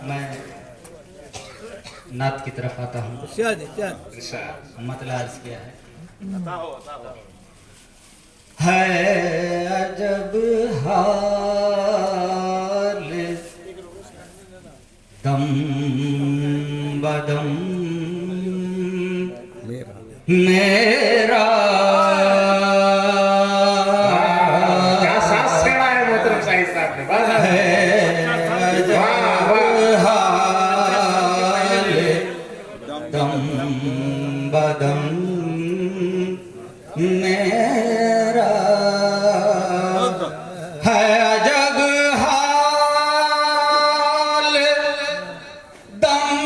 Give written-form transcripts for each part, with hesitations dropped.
मैं नात की तरफ आता हूँ। मतलब अर्ज किया है अजब हाल दम बदम मेरा दम बदम मेरा है अजब हाल दम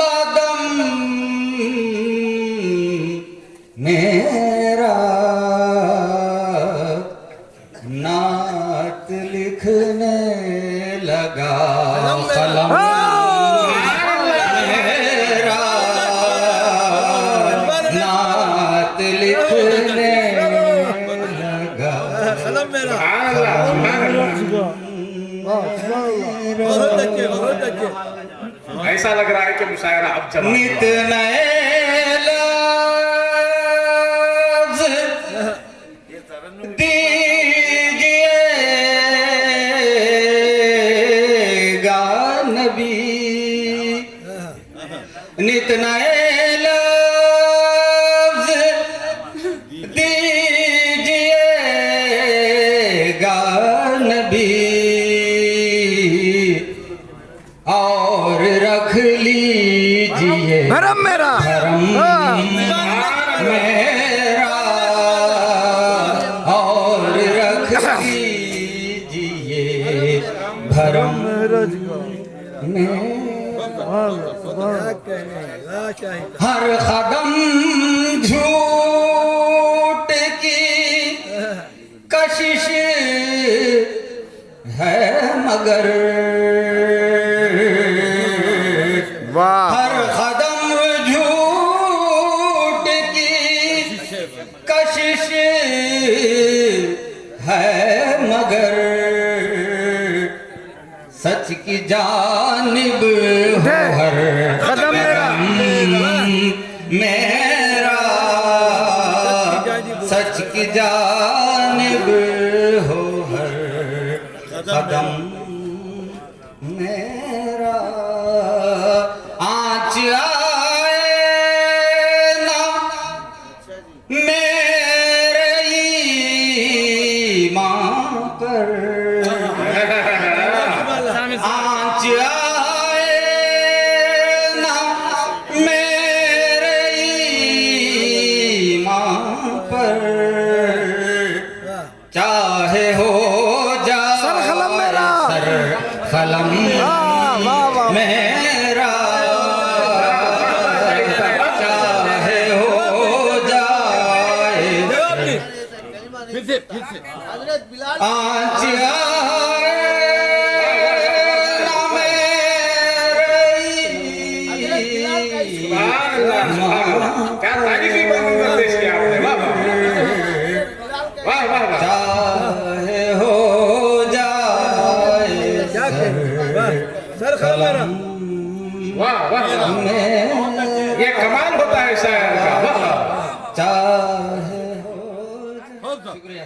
बदम मेरा नात लिखने लगा कलम लिखने लगा ऐसा लग रहा है कि मुशायरा अब चला। नित नए लफ्ज़ दीजिएगा नबी, नित नए और रख लीजिए भरम मेरा भरम मेरा और रख लीजिए भरम मेरा। हर कदम झूठ की कशिश है मगर हर कदम झूठ की कशिश है मगर सच की जानिब हो हर कदम मेरा, सच की जानिब हो हर कदम मेरा। आँच आए ना मेरे ईमान पर, आँच आए ना मेरे ईमान पर, चाहे हो जा सर कलम मेरा, चाहे हो जाए आँच आए ना क्या तारीफी बंद कर दी इसकी आपने। वाह वाह वाह, चाहे हो जाए सर कलम वाह वाह, ये कमाल होता है शायर का। वाह, चाहे हो। शुक्रिया।